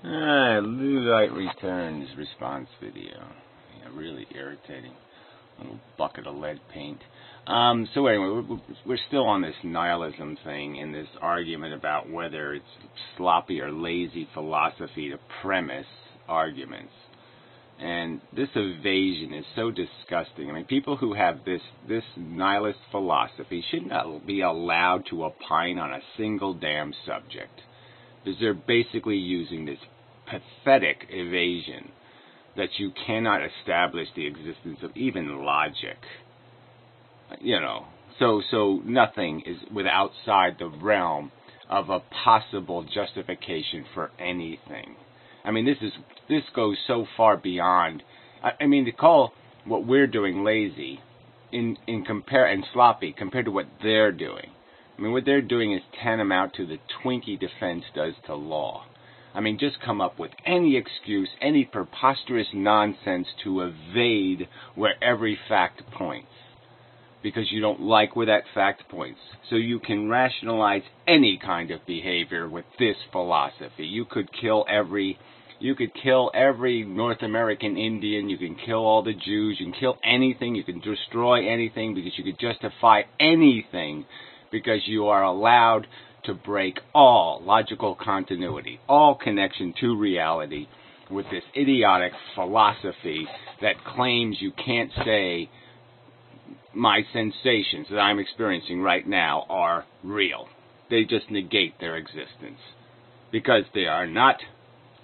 Ludite returns response video. Yeah, really irritating. Little bucket of lead paint. So anyway, we're still on this nihilism thing in this argument about whether it's sloppy or lazy philosophy to premise arguments. And this evasion is so disgusting. I mean, people who have this nihilist philosophy should not be allowed to opine on a single damn subject. Because they're basically using this pathetic evasion that you cannot establish the existence of even logic. You know, so nothing is outside the realm of a possible justification for anything. I mean, this goes so far beyond. I mean, to call what we're doing lazy and sloppy compared to what they're doing. I mean, what they're doing is tantamount to the Twinkie defense does to law. I mean, just come up with any excuse, any preposterous nonsense to evade where every fact points. Because you don't like where that fact points. So you can rationalize any kind of behavior with this philosophy. You could kill every North American Indian, you can kill all the Jews, you can kill anything, you can destroy anything because you could justify anything because you are allowed to break all logical continuity, all connection to reality with this idiotic philosophy that claims you can't say my sensations that I'm experiencing right now are real. They just negate their existence because they are not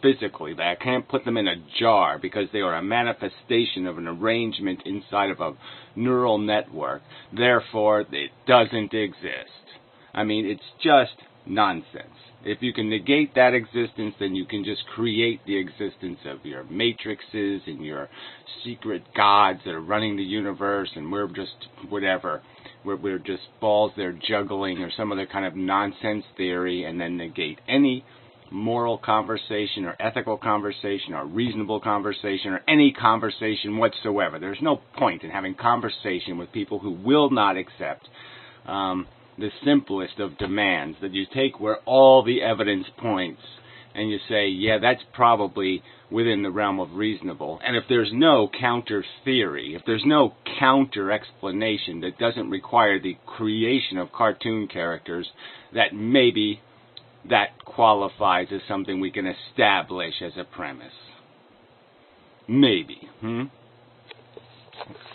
physically. I can't put them in a jar because they are a manifestation of an arrangement inside of a neural network. Therefore, it doesn't exist. I mean, it's just nonsense. If you can negate that existence, then you can just create the existence of your matrices and your secret gods that are running the universe, and we're just whatever. We're just balls they're juggling or some other kind of nonsense theory, and then negate any moral conversation or ethical conversation or reasonable conversation or any conversation whatsoever. There's no point in having conversation with people who will not accept the simplest of demands, that you take where all the evidence points and you say, yeah, that's probably within the realm of reasonable. And if there's no counter theory, if there's no counter explanation that doesn't require the creation of cartoon characters, that maybe that qualifies as something we can establish as a premise. Maybe.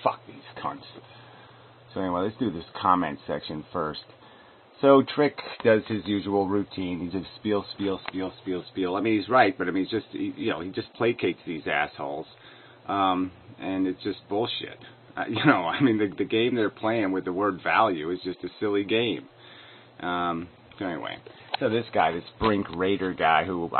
Fuck these cunts. So anyway, let's do this comment section first. So Trick does his usual routine. He just spiel. I mean, he's right, but I mean, he's just, he just placates these assholes. And it's just bullshit. I mean, the game they're playing with the word value is just a silly game. So anyway, so this guy, this Brink Raider guy, who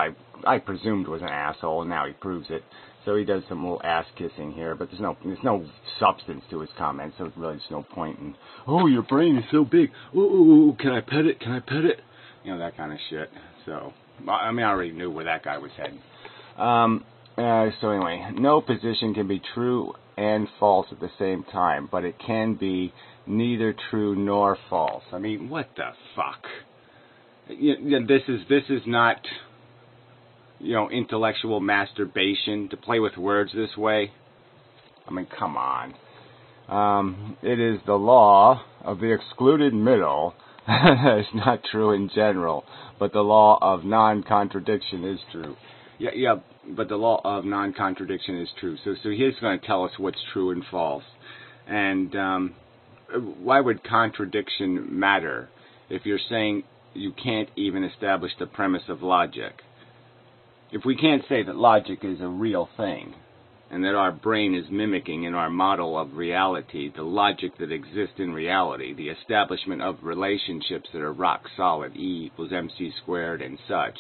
I presumed was an asshole, and now he proves it. So he does some little ass kissing here, but there's no substance to his comments, so really there's no point in, oh, your brain is so big, ooh, can I pet it, that kind of shit. So, I mean, I already knew where that guy was heading. So anyway, no position can be true and false at the same time, but it can be neither true nor false. I mean, what the fuck? This is not, intellectual masturbation to play with words this way. I mean, come on. It is the law of the excluded middle. It's not true in general, but the law of non-contradiction is true. Yeah, but the law of non-contradiction is true. So he's going to tell us what's true and false. And why would contradiction matter if you're saying you can't even establish the premise of logic? If we can't say that logic is a real thing, and that our brain is mimicking in our model of reality the logic that exists in reality, the establishment of relationships that are rock solid, E equals MC squared and such,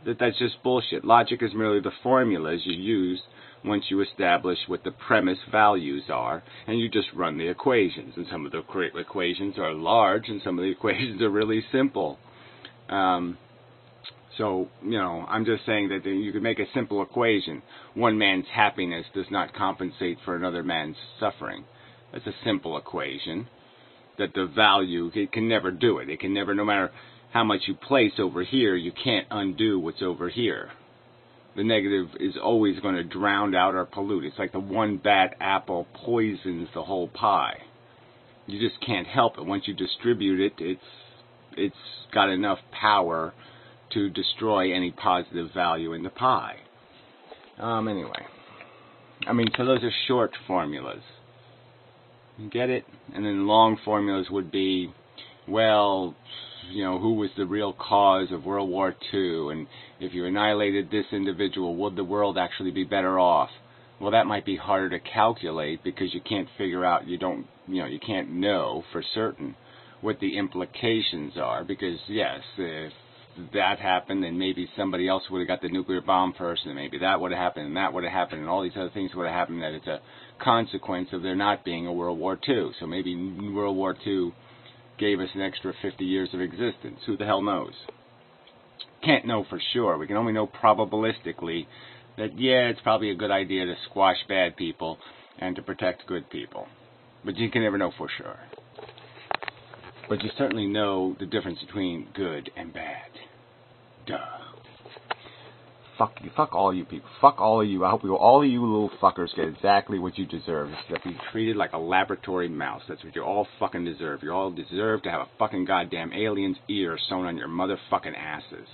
that's just bullshit. Logic is merely the formulas you use once you establish what the premise values are, and you just run the equations. And some of the equations are large, and some of the equations are really simple. So, I'm just saying that you could make a simple equation. One man's happiness does not compensate for another man's suffering. That's a simple equation. That the value, it can never do it. It can never, no matter how much you place over here, you can't undo what's over here. The negative is always going to drown out or pollute. It's like the one bad apple poisons the whole pie. You just can't help it. Once you distribute it, it's got enough power to destroy any positive value in the pie. Anyway. I mean, so those are short formulas. You get it? And then long formulas would be, well, you know, who was the real cause of World War II? And if you annihilated this individual, would the world actually be better off? Well, that might be harder to calculate because you can't figure out, you can't know for certain what the implications are. Because, yes, if that happened, then maybe somebody else would have got the nuclear bomb first, and maybe that would have happened, and that would have happened, and all these other things would have happened, that it's a consequence of there not being a World War II. So maybe World War II gave us an extra 50 years of existence. Who the hell knows? Can't know for sure. We can only know probabilistically that, yeah, it's probably a good idea to squash bad people and to protect good people. But you can never know for sure. But you certainly know the difference between good and bad. Duh. Fuck you. Fuck all you people. Fuck all of you. I hope all of you little fuckers get exactly what you deserve. It's to be treated like a laboratory mouse. That's what you all fucking deserve. You all deserve to have a fucking goddamn alien's ear sewn on your motherfucking asses.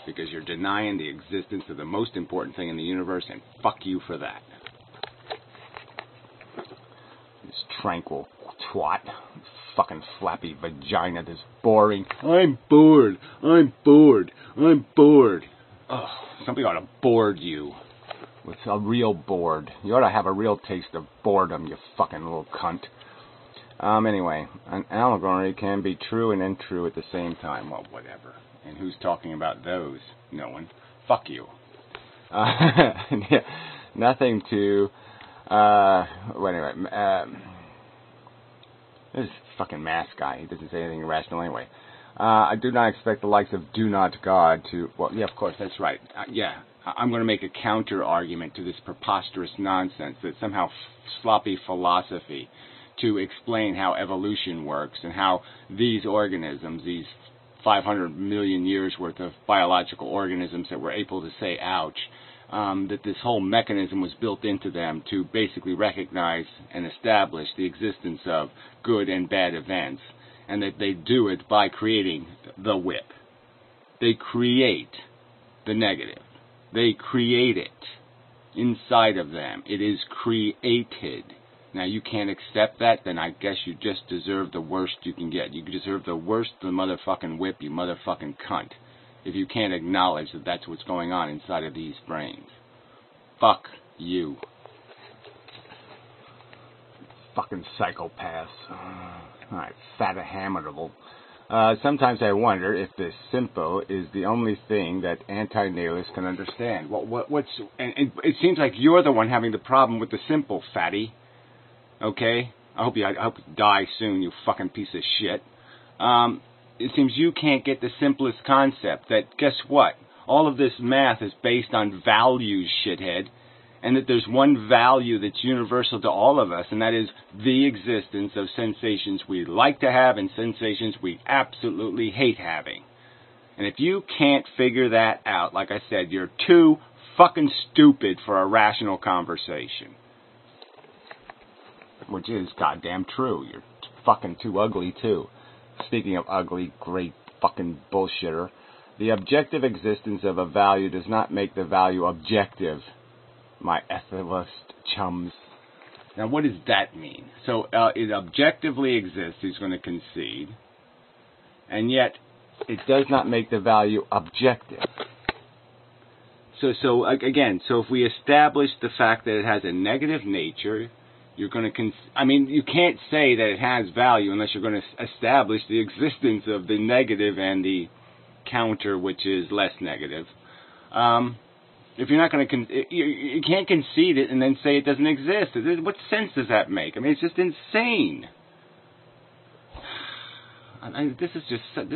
Because you're denying the existence of the most important thing in the universe, and fuck you for that. This tranquil twat. This fucking flappy vagina. This boring. I'm bored. I'm bored. I'm bored. Ugh. Something ought to board you with a real board. You ought to have a real taste of boredom, you fucking little cunt. Anyway, an allegory can be true and untrue at the same time. Well, whatever. And who's talking about those? No one. Fuck you. Yeah, nothing to... anyway, this fucking mask guy, he doesn't say anything irrational anyway. I do not expect the likes of DoNotGod to... Well, yeah, of course, that's right. Yeah, I'm going to make a counter-argument to this preposterous nonsense that somehow sloppy philosophy to explain how evolution works and how these organisms, these 500 million years worth of biological organisms that were able to say, ouch, that this whole mechanism was built into them to basically recognize and establish the existence of good and bad events. And that they do it by creating the whip. They create the negative. They create it inside of them. It is created. Now, you can't accept that, then I guess you just deserve the worst you can get. You deserve the worst of the motherfucking whip, you motherfucking cunt. If you can't acknowledge that that's what's going on inside of these brains. Fuck you. Fucking psychopaths. Alright, fatahamitable. Sometimes I wonder if this simpo is the only thing that anti-natalists can understand. And it seems like you're the one having the problem with the simple, fatty. Okay? I hope you die soon, you fucking piece of shit. It seems you can't get the simplest concept that, guess what? All of this math is based on values, shithead. And that there's one value that's universal to all of us, and that is the existence of sensations we like to have and sensations we absolutely hate having. And if you can't figure that out, like I said, you're too fucking stupid for a rational conversation. Which is goddamn true. You're fucking too ugly, too. Speaking of ugly, great fucking bullshitter, the objective existence of a value does not make the value objective. My ethicist chums. Now, what does that mean? So, it objectively exists, he's going to concede, and yet, it does not make the value objective. So again, so if we establish the fact that it has a negative nature, you're going to you can't say that it has value unless you're going to establish the existence of the negative and the counter, which is less negative. If you're not going to, you can't concede it and then say it doesn't exist. What sense does that make? I mean, it's just insane. This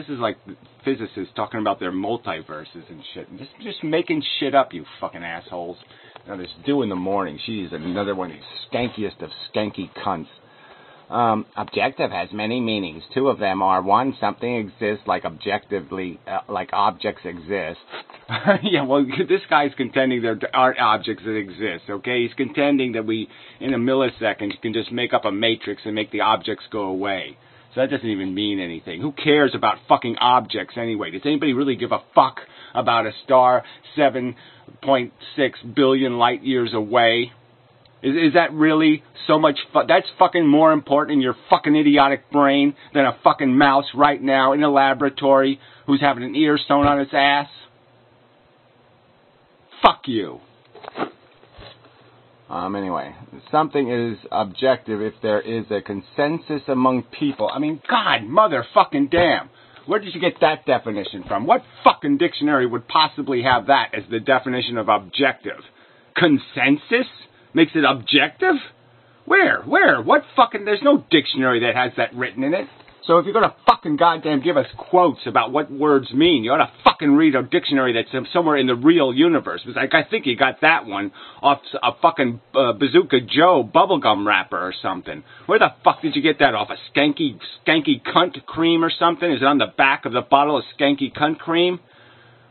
is like physicists talking about their multiverses and shit. Just making shit up, you fucking assholes. Now, this Dew in the Morning, she's another one of these skankiest of skanky cunts. Objective has many meanings. Two of them are, one, something exists like objectively, like objects exist. Yeah, well, this guy's contending there aren't objects that exist, okay? He's contending that we, in a millisecond, can just make up a matrix and make the objects go away. So that doesn't even mean anything. Who cares about fucking objects anyway? Does anybody really give a fuck about a star 7.6 billion light years away? Is that really so much that's fucking more important in your fucking idiotic brain than a fucking mouse right now in a laboratory who's having an ear sewn on its ass? Fuck you. Anyway, something is objective if there is a consensus among people. I mean, God, motherfucking damn. Where did you get that definition from? What fucking dictionary would possibly have that as the definition of objective? Consensus? Makes it objective? Where? What fucking... There's no dictionary that has that written in it. So if you're going to fucking goddamn give us quotes about what words mean, you ought to fucking read a dictionary that's somewhere in the real universe. Because I think you got that one off a fucking Bazooka Joe bubblegum wrapper or something. Where the fuck did you get that off? A skanky cunt cream or something? Is it on the back of the bottle of skanky cunt cream?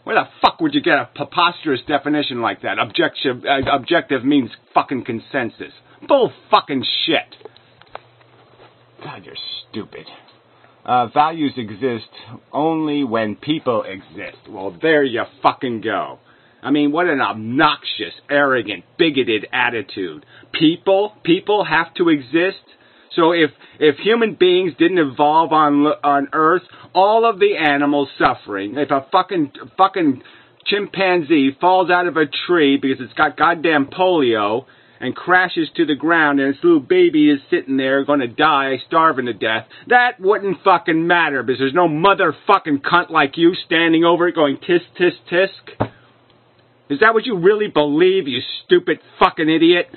Where the fuck would you get a preposterous definition like that? Objective means fucking consensus. Bull fucking shit. God, you're stupid. Values exist only when people exist. Well, there you fucking go. I mean, what an obnoxious, arrogant, bigoted attitude. People have to exist? So if human beings didn't evolve on Earth, all of the animals suffering, if a fucking chimpanzee falls out of a tree because it's got goddamn polio and crashes to the ground and its little baby is sitting there going to die, starving to death, that wouldn't fucking matter because there's no motherfucking cunt like you standing over it going tisk, tisk, tisk. Is that what you really believe, you stupid fucking idiot?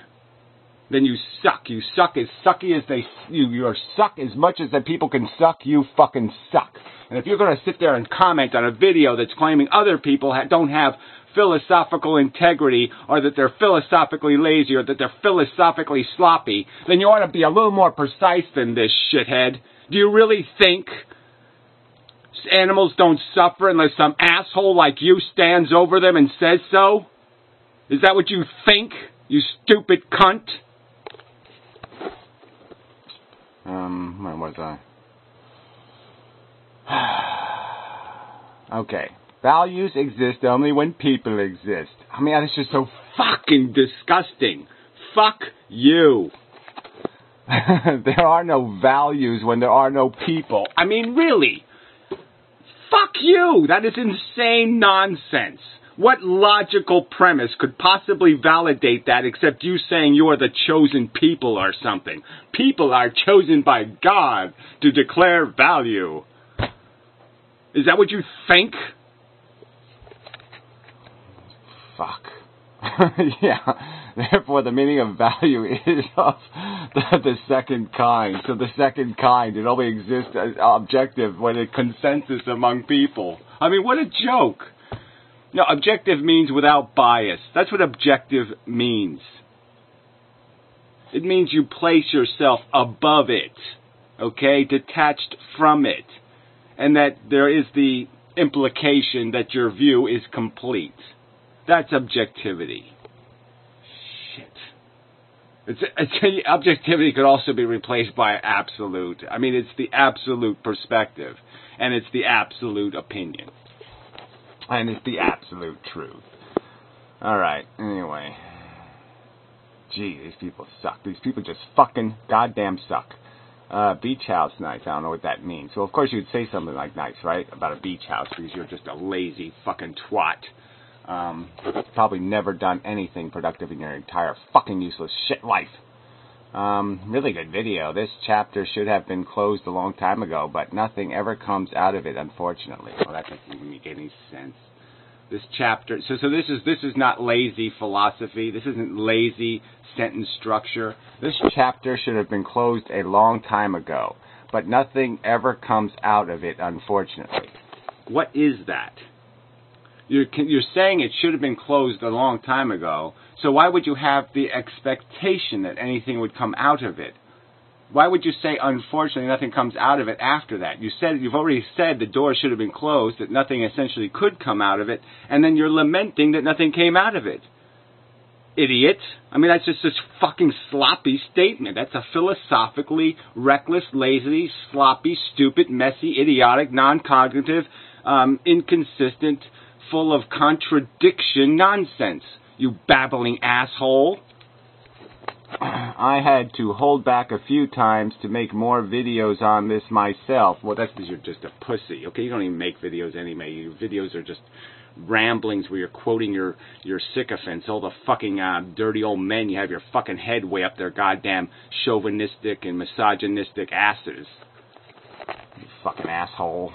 Then you suck. You suck as sucky as you suck as much as that people can suck. You fucking suck. And if you're going to sit there and comment on a video that's claiming other people don't have philosophical integrity, or that they're philosophically lazy, or that they're philosophically sloppy, then you ought to be a little more precise than this, shithead. Do you really think animals don't suffer unless some asshole like you stands over them and says so? Is that what you think, you stupid cunt? Where was I? Okay. Values exist only when people exist. I mean, that's just so fucking disgusting. Fuck you. There are no values when there are no people. I mean, really. Fuck you. That is insane nonsense. What logical premise could possibly validate that except you saying you are the chosen people or something? People are chosen by God to declare value. Is that what you think? Fuck. Yeah. Therefore, the meaning of value is of the second kind. So the second kind, it only exists as objective when it consensus among people. I mean, what a joke. No, objective means without bias. That's what objective means. It means you place yourself above it, okay, detached from it, and that there is the implication that your view is complete. That's objectivity. Shit. Objectivity could also be replaced by absolute. I mean, it's the absolute perspective, and it's the absolute opinion. And it's the absolute truth. Alright, anyway. Gee, these people suck. These people just fucking goddamn suck. Beach house nights, I don't know what that means. So, of course, you'd say something like nice, right? About a beach house, because you're just a lazy fucking twat. Probably never done anything productive in your entire fucking useless shit life. Really good video. This chapter should have been closed a long time ago, but nothing ever comes out of it, unfortunately. Well, that doesn't make any sense. This chapter, so this is not lazy philosophy. This isn't lazy sentence structure. This chapter should have been closed a long time ago, but nothing ever comes out of it, unfortunately. What is that? You're saying it should have been closed a long time ago, so why would you have the expectation that anything would come out of it? Why would you say, unfortunately, nothing comes out of it after that? You've already said the door should have been closed, that nothing essentially could come out of it, and then you're lamenting that nothing came out of it. Idiot. I mean, that's just this fucking sloppy statement. That's a philosophically reckless, lazy, sloppy, stupid, messy, idiotic, non-cognitive, inconsistent, full of contradiction nonsense. You babbling asshole. I had to hold back a few times to make more videos on this myself. Well, that's because you're just a pussy, okay? You don't even make videos anyway. Your videos are just ramblings where you're quoting your sycophants, all the fucking dirty old men. You have your fucking head way up their goddamn chauvinistic and misogynistic asses. You fucking asshole.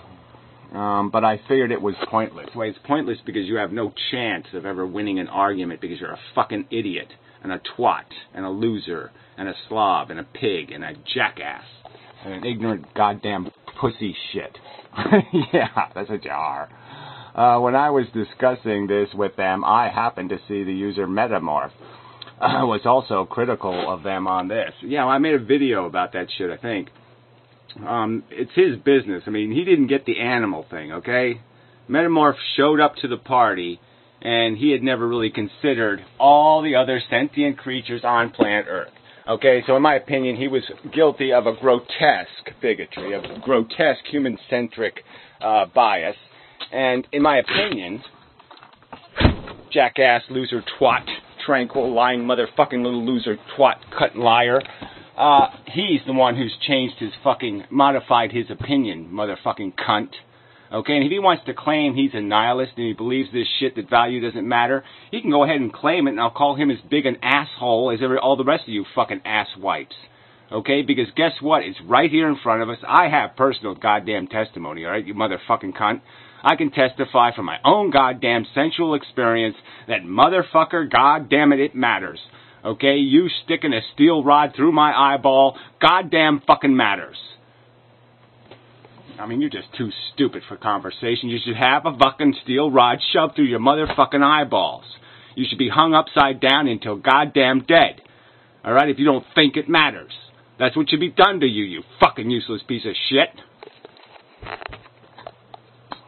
But I figured it was pointless. Well, it's pointless because you have no chance of ever winning an argument because you're a fucking idiot and a twat and a loser and a slob and a pig and a jackass and an ignorant goddamn pussy shit. Yeah, that's what you are. When I was discussing this with them, I happened to see the user Metamorph was also critical of them on this. Yeah, I made a video about that shit, I think. It's his business. I mean, he didn't get the animal thing, okay? Metamorph showed up to the party, and he had never really considered all the other sentient creatures on planet Earth. Okay, so in my opinion, he was guilty of a grotesque bigotry, of grotesque human-centric bias. And in my opinion, jackass, loser, twat, tranquil, lying, motherfucking little loser, twat, cut liar, he's the one who's changed his fucking, modified his opinion, motherfucking cunt. Okay, and if he wants to claim he's a nihilist and he believes this shit that value doesn't matter, he can go ahead and claim it, and I'll call him as big an asshole as all the rest of you fucking asswipes. Okay, because guess what? It's right here in front of us. I have personal goddamn testimony, alright, you motherfucking cunt. I can testify from my own goddamn sensual experience that motherfucker, goddamn it, it matters. Okay, you sticking a steel rod through my eyeball, goddamn fucking matters. I mean, you're just too stupid for conversation. You should have a fucking steel rod shoved through your motherfucking eyeballs. You should be hung upside down until goddamn dead. Alright, if you don't think it matters. That's what should be done to you, you fucking useless piece of shit.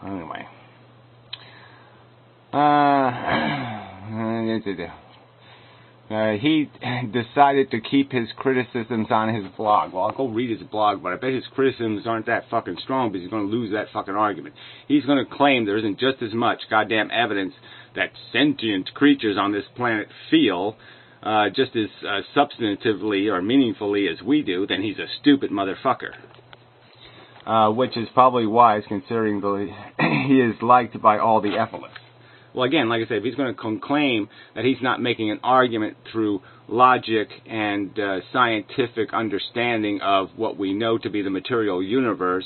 Anyway. He decided to keep his criticisms on his blog. Well, I'll go read his blog, but I bet his criticisms aren't that fucking strong because he's going to lose that fucking argument. He's going to claim there isn't just as much goddamn evidence that sentient creatures on this planet feel just as substantively or meaningfully as we do, then he's a stupid motherfucker. Which is probably wise considering he is liked by all the ethalists. Well, again, like I said, if he's going to claim that he's not making an argument through logic and scientific understanding of what we know to be the material universe,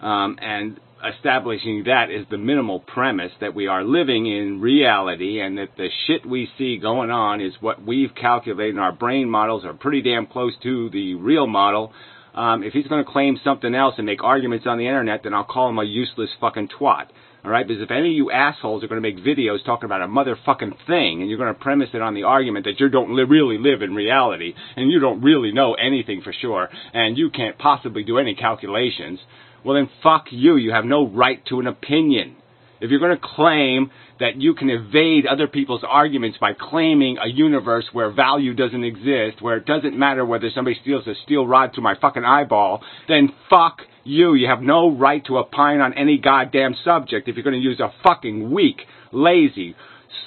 and establishing that as the minimal premise that we are living in reality and that the shit we see going on is what we've calculated in our brain models are pretty damn close to the real model, if he's going to claim something else and make arguments on the internet, then I'll call him a useless fucking twat. Alright, because if any of you assholes are going to make videos talking about a motherfucking thing, and you're going to premise it on the argument that you don't really live in reality, and you don't really know anything for sure, and you can't possibly do any calculations, well then fuck you. You have no right to an opinion. If you're going to claim that you can evade other people's arguments by claiming a universe where value doesn't exist, where it doesn't matter whether somebody steals a steel rod through my fucking eyeball, then fuck you. You have no right to opine on any goddamn subject if you're going to use a fucking weak, lazy,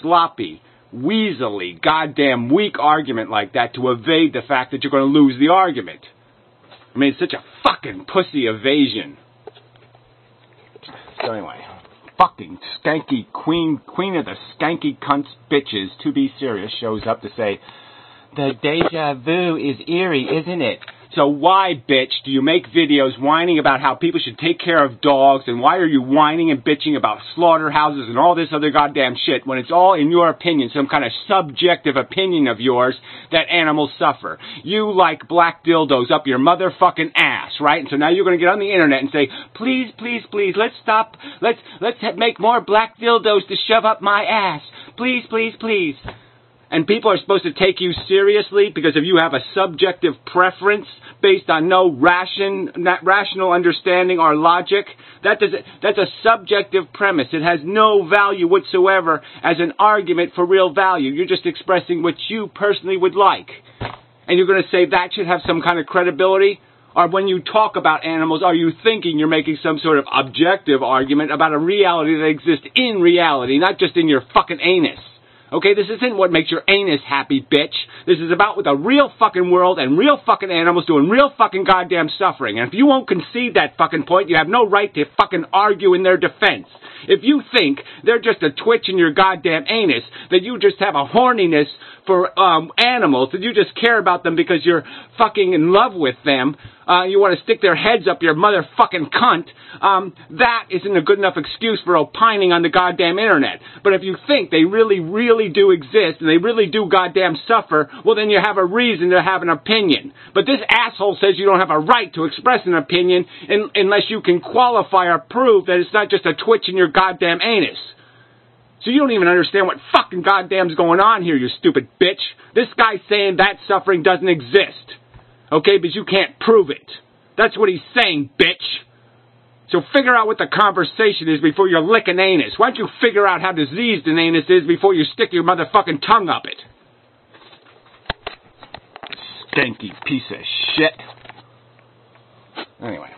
sloppy, weaselly, goddamn weak argument like that to evade the fact that you're going to lose the argument. I mean, it's such a fucking pussy evasion. So anyway, fucking skanky queen of the skanky cunts bitches, to be serious, shows up to say, the deja vu is eerie, isn't it? So why, bitch, do you make videos whining about how people should take care of dogs, and why are you whining and bitching about slaughterhouses and all this other goddamn shit when it's all, in your opinion, some kind of subjective opinion of yours that animals suffer? You like black dildos up your motherfucking ass, right? And so now you're going to get on the internet and say, please, please, please, let's stop, let's make more black dildos to shove up my ass. Please, please, please. and people are supposed to take you seriously because if you have a subjective preference based on no rational understanding or logic, that's a subjective premise. It has no value whatsoever as an argument for real value. You're just expressing what you personally would like. And you're going to say that should have some kind of credibility? Or when you talk about animals, are you thinking you're making some sort of objective argument about a reality that exists in reality, not just in your fucking anus? Okay, this isn't what makes your anus happy, bitch. This is about the real fucking world and real fucking animals doing real fucking goddamn suffering. And if you won't concede that fucking point, you have no right to fucking argue in their defense. If you think they're just a twitch in your goddamn anus, that you just have a horniness for animals, that you just care about them because you're fucking in love with them, you want to stick their heads up your motherfucking cunt, that isn't a good enough excuse for opining on the goddamn internet. But if you think they really, really do exist and they really do goddamn suffer, well then you have a reason to have an opinion. But this asshole says you don't have a right to express an opinion unless you can qualify or prove that it's not just a twitch in your goddamn anus. So you don't even understand what fucking goddamn's going on here, you stupid bitch. This guy's saying that suffering doesn't exist. Okay, but you can't prove it. That's what he's saying, bitch. So figure out what the conversation is before you're licking anus. Why don't you figure out how diseased an anus is before you stick your motherfucking tongue up it? Stinky piece of shit. Anyway.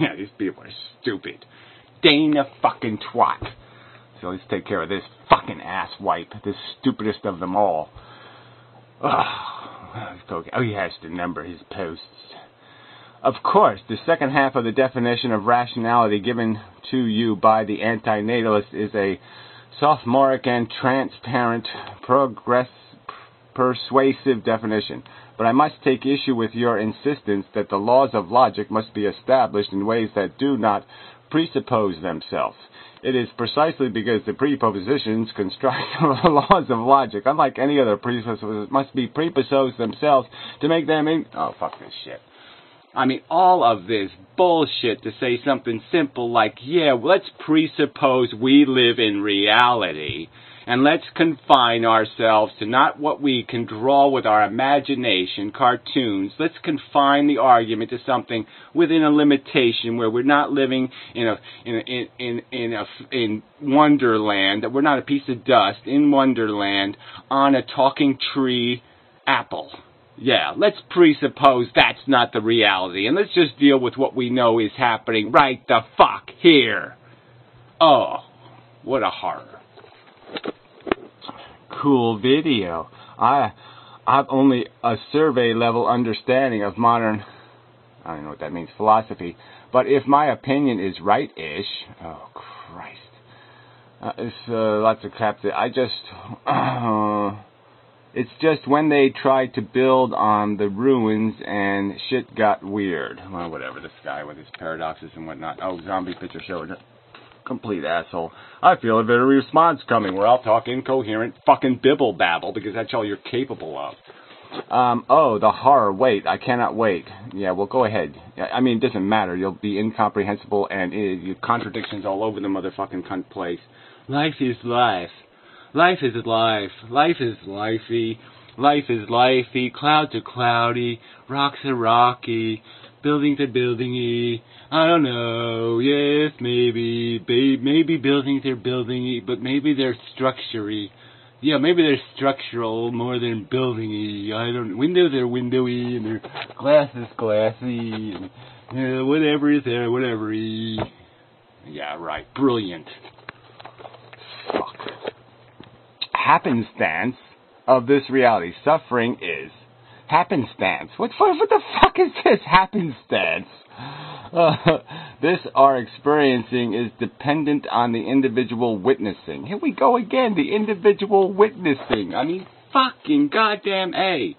Yeah, these people are stupid. Dana fucking twat. So let's take care of this fucking asswipe, this stupidest of them all. Oh, he has to number his posts. Of course, the second half of the definition of rationality given to you by the anti-natalist is a sophomoric and transparent, persuasive definition. But I must take issue with your insistence that the laws of logic must be established in ways that do not presuppose themselves. It is precisely because the prepositions construct the laws of logic, unlike any other presupposes, must be preposed themselves to make them oh, fuck this shit. I mean, all of this bullshit to say something simple like, yeah, let's presuppose we live in reality, and let's confine ourselves to not what we can draw with our imagination, cartoons. Let's confine the argument to something within a limitation where we're not living in Wonderland, that we're not a piece of dust in Wonderland on a talking tree apple. Yeah, let's presuppose that's not the reality, and let's just deal with what we know is happening right the fuck here. Oh, what a horror. Cool video. I've only a survey level understanding of modern, I don't know what that means, philosophy, but if my opinion is right-ish, oh Christ, it's lots of crap that I just, it's just when they tried to build on the ruins and shit got weird. Well, whatever, this guy with his paradoxes and whatnot. Oh, zombie picture show. Complete asshole. I feel a bit of response coming where I'll talk incoherent fucking bibble babble because that's all you're capable of. Oh, the horror. Wait, I cannot wait. Yeah, well, go ahead. I mean, it doesn't matter. You'll be incomprehensible and contradictions all over the motherfucking cunt place. Life is life. Life is life. Life is lifey. Life is lifey. Clouds are cloudy. Rocks are rocky. Buildings are buildingy. I don't know. Yes, maybe. Maybe buildings are buildingy, but maybe they're structure-y. Yeah, maybe they're structural more than building-y. I don't know. Windows are windowy, and their glass is glassy, and whatever is there, whatever-y. Yeah, right. Brilliant. Fuck. Happenstance of this reality. Suffering is happenstance. What the fuck is this happenstance? This our experiencing is dependent on the individual witnessing. Here we go again, the individual witnessing. I mean, fucking goddamn A.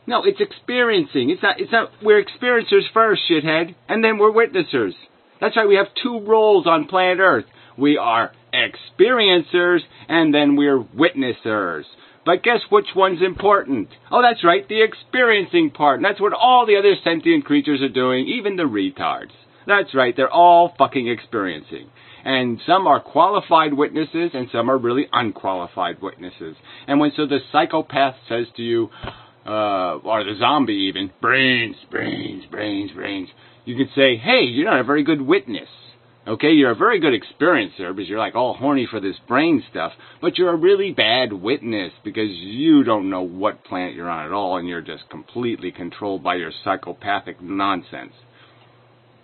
No, it's experiencing. It's not, we're experiencers first, shithead, and then we're witnessers. That's right, we have two roles on planet Earth. We are experiencers, and then we're witnessers. But guess which one's important? Oh, that's right, the experiencing part. And that's what all the other sentient creatures are doing, even the retards. That's right, they're all fucking experiencing. And some are qualified witnesses, and some are really unqualified witnesses. And when so the psychopath says to you, or the zombie even, brains, brains, brains, brains, you could say, hey, you're not a very good witness. Okay, you're a very good experiencer because you're like all horny for this brain stuff, but you're a really bad witness because you don't know what planet you're on at all, and you're just completely controlled by your psychopathic nonsense.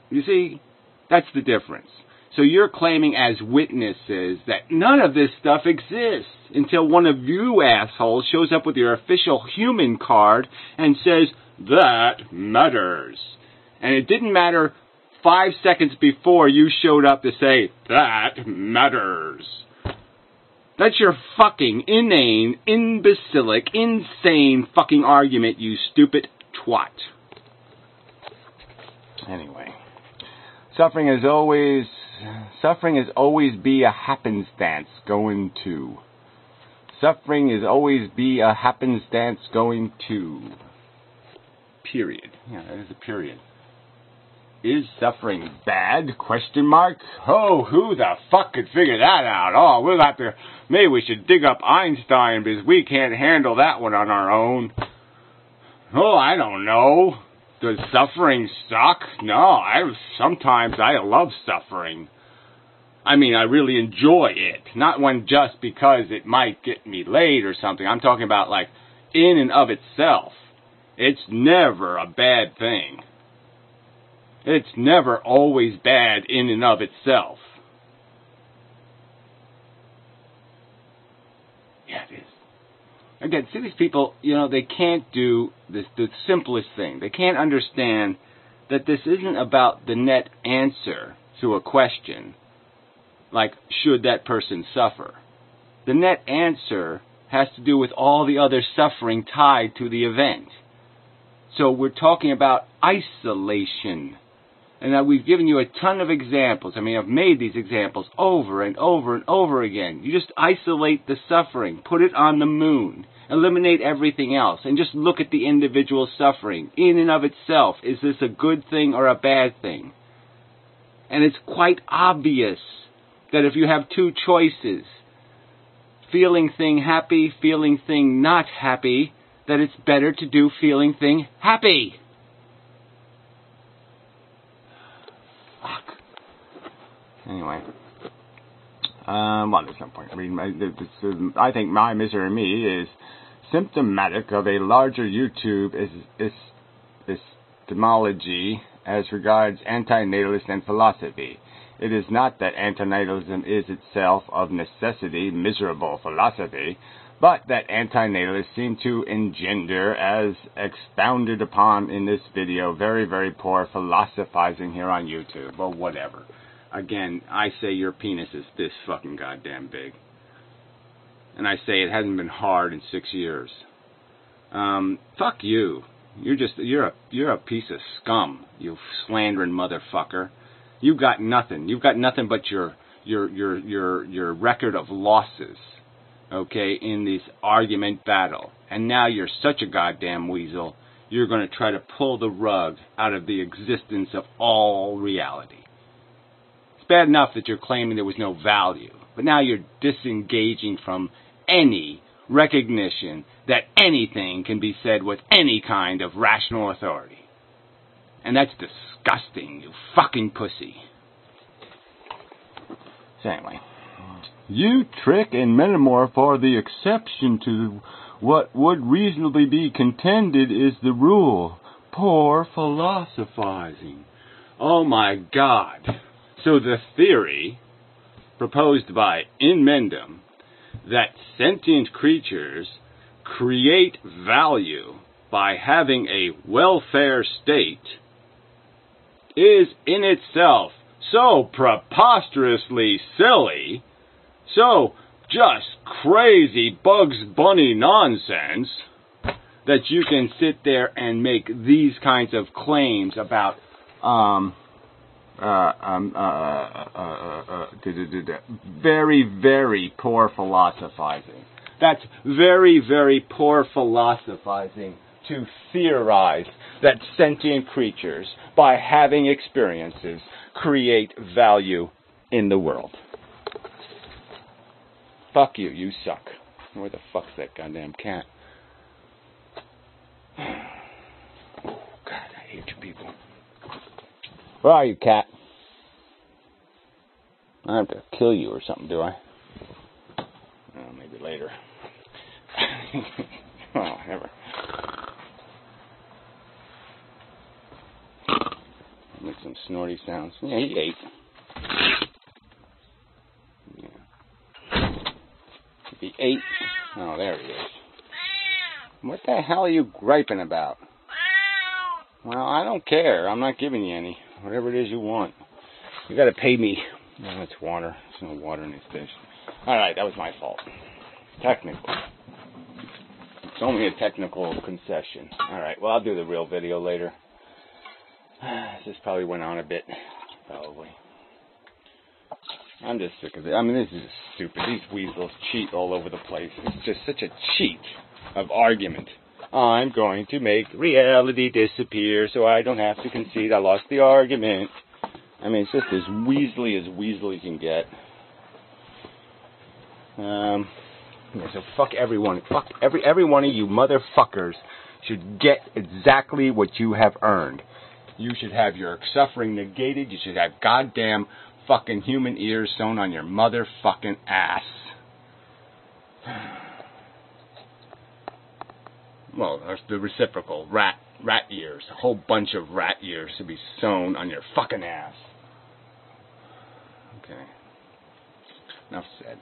You see, that's the difference. So you're claiming as witnesses that none of this stuff exists until one of you assholes shows up with your official human card and says, that matters. And it didn't matter 5 seconds before you showed up to say, that matters. That's your fucking inane, imbecilic, insane fucking argument, you stupid twat. Anyway. Suffering is always be a happenstance going to. Suffering is always be a happenstance going to. Period. Yeah, that is a period. Is suffering bad? Question mark. Oh, who the fuck could figure that out? Oh, we'll have to, maybe we should dig up Einstein because we can't handle that one on our own. Oh, I don't know. Does suffering suck? No, sometimes I love suffering. I mean, I really enjoy it. Not when just because it might get me laid or something. I'm talking about like in and of itself. It's never a bad thing. It's never always bad in and of itself. Yeah, it is. Again, see these people, they can't do the simplest thing. They can't understand that this isn't about the net answer to a question, like, should that person suffer? The net answer has to do with all the other suffering tied to the event. So we're talking about isolation. And now we've given you a ton of examples. I mean, I've made these examples over and over and over again. You just isolate the suffering, put it on the moon, eliminate everything else, and just look at the individual suffering in and of itself. Is this a good thing or a bad thing? And it's quite obvious that if you have two choices, feeling thing happy, feeling thing not happy, that it's better to do feeling thing happy. Anyway, there's no point. I mean, I think My Misery Me is symptomatic of a larger YouTube epistemology as regards anti-natalist and philosophy. It is not that anti-natalism is itself of necessity miserable philosophy, but that anti-natalists seem to engender, as expounded upon in this video, very, very poor philosophizing here on YouTube, or whatever. Again, I say your penis is this fucking goddamn big. And I say it hasn't been hard in 6 years. Fuck you. You're a piece of scum, you slandering motherfucker. You've got nothing. You've got nothing but your record of losses, okay, in this argument battle. And now you're such a goddamn weasel, you're going to try to pull the rug out of the existence of all reality. Bad enough that you're claiming there was no value, but now you're disengaging from any recognition that anything can be said with any kind of rational authority. And that's disgusting, you fucking pussy. So anyway, you trick and metamorph are the exception to what would reasonably be contended is the rule. Poor philosophizing. Oh my God. So the theory proposed by Inmendham that sentient creatures create value by having a welfare state is in itself so preposterously silly, so just crazy Bugs Bunny nonsense, that you can sit there and make these kinds of claims about very, very poor philosophizing. That's very, very poor philosophizing to theorize that sentient creatures, by having experiences, create value in the world. Fuck you, you suck. Where the fuck's that goddamn cat? God, I hate you people. Where are you, cat? I have to kill you or something, do I? Oh, maybe later. Oh, never. Make some snorty sounds. Yeah, he ate. Yeah. He ate. Oh, there he is. What the hell are you griping about? Well, I don't care. I'm not giving you any. Whatever it is you want. You gotta pay me. No, it's water. There's no water in this dish. Alright, that was my fault. Technically. It's only a technical concession. Alright, well, I'll do the real video later. This probably went on a bit. Probably. I'm just sick of it. I mean, this is just stupid. These weasels cheat all over the place. It's just such a cheat of argument. I'm going to make reality disappear so I don't have to concede I lost the argument. I mean, it's just as weaselly can get. Yeah, so fuck everyone. Fuck every one of you motherfuckers should get exactly what you have earned. You should have your suffering negated. You should have goddamn fucking human ears sewn on your motherfucking ass. Well, that's the reciprocal. Rat ears. A whole bunch of rat ears to be sewn on your fucking ass. Okay. Enough said.